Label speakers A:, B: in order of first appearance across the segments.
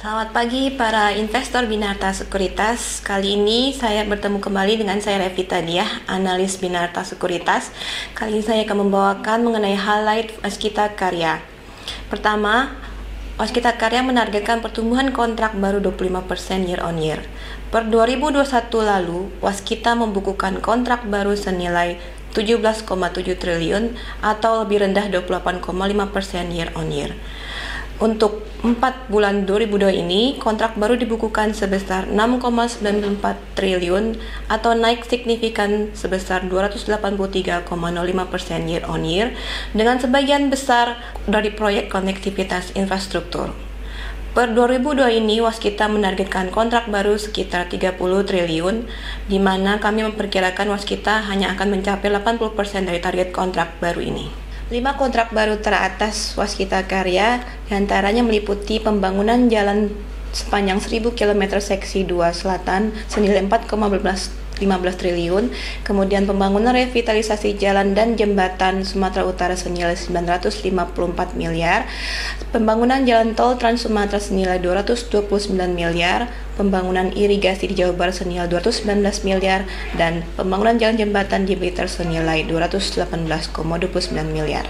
A: Selamat pagi para investor Binarta Sekuritas. Kali ini saya bertemu kembali dengan saya Revita Diah, analis Binarta Sekuritas. Kali ini saya akan membawakan mengenai highlight Waskita Karya. Pertama, Waskita Karya menargetkan pertumbuhan kontrak baru 25% year on year. Per 2021 lalu, Waskita membukukan kontrak baru senilai 17,7 triliun atau lebih rendah 28,5% year on year. Untuk 4 bulan 2002 ini, kontrak baru dibukukan sebesar 6,94 triliun atau naik signifikan sebesar 283,05% year on year dengan sebagian besar dari proyek konektivitas infrastruktur. Per 2002 ini, Waskita menargetkan kontrak baru sekitar 30 triliun, di mana kami memperkirakan Waskita hanya akan mencapai 80% dari target kontrak baru ini. 5 kontrak baru teratas Waskita Karya diantaranya meliputi pembangunan jalan sepanjang 1000 km seksi 2 selatan senilai 4,15 triliun, kemudian pembangunan revitalisasi jalan dan jembatan Sumatera Utara senilai 954 miliar, pembangunan jalan tol Trans Sumatera senilai 229 miliar, pembangunan irigasi di Jawa Barat senilai 219 miliar, dan pembangunan jalan jembatan di Blitar senilai 218,29 miliar.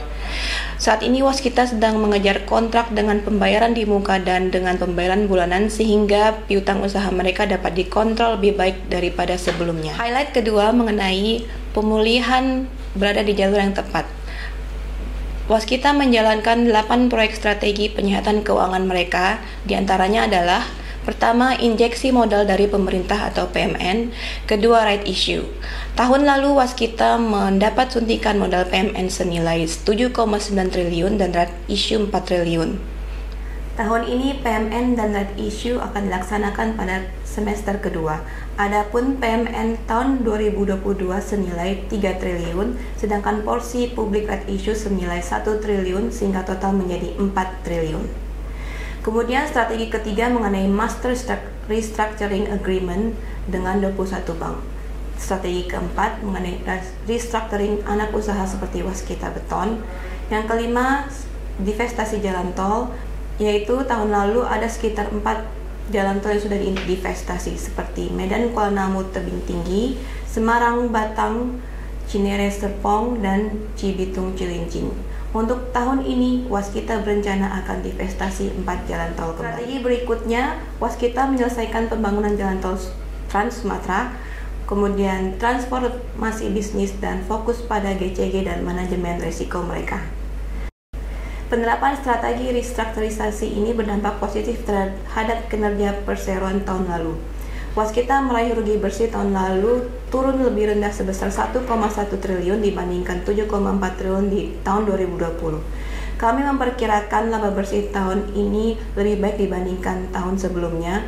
A: Saat ini Waskita sedang mengejar kontrak dengan pembayaran di muka dan dengan pembayaran bulanan sehingga piutang usaha mereka dapat dikontrol lebih baik daripada sebelumnya. Highlight kedua mengenai pemulihan berada di jalur yang tepat. Waskita menjalankan 8 proyek strategi penyehatan keuangan mereka, diantaranya adalah: pertama, injeksi modal dari pemerintah atau PMN. Kedua, right issue. Tahun lalu Waskita mendapat suntikan modal PMN senilai 7,9 triliun dan right issue 4 triliun. Tahun ini PMN dan right issue akan dilaksanakan pada semester kedua. Adapun PMN tahun 2022 senilai 3 triliun, sedangkan porsi publik right issue senilai 1 triliun sehingga total menjadi 4 triliun. Kemudian strategi ketiga mengenai Master Restructuring Agreement dengan 21 bank. Strategi keempat mengenai restructuring anak usaha seperti Waskita Beton. Yang kelima, divestasi jalan tol, yaitu tahun lalu ada sekitar 4 jalan tol yang sudah divestasi seperti Medan Kuala Namu Tebing Tinggi, Semarang Batang, Cinere Serpong, dan Cibitung Cilincing. Untuk tahun ini, Waskita berencana akan divestasi 4 jalan tol kembali. Strategi berikutnya, Waskita menyelesaikan pembangunan jalan tol Trans Sumatera, kemudian transformasi bisnis dan fokus pada GCG dan manajemen risiko mereka. Penerapan strategi restrukturisasi ini berdampak positif terhadap kinerja perseroan tahun lalu. Waskita meraih rugi bersih tahun lalu turun lebih rendah sebesar 1,1 triliun dibandingkan 7,4 triliun di tahun 2020. Kami memperkirakan laba bersih tahun ini lebih baik dibandingkan tahun sebelumnya,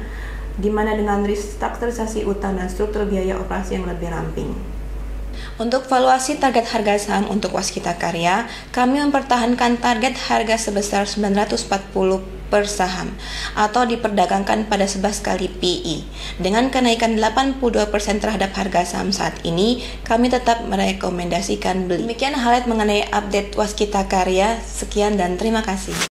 A: di mana dengan restrukturisasi utang dan struktur biaya operasi yang lebih ramping. Untuk valuasi target harga saham untuk Waskita Karya, kami mempertahankan target harga sebesar 940 per saham atau diperdagangkan pada 11 kali PE. Dengan kenaikan 82% terhadap harga saham saat ini, kami tetap merekomendasikan beli. Demikian highlight mengenai update Waskita Karya. Sekian dan terima kasih.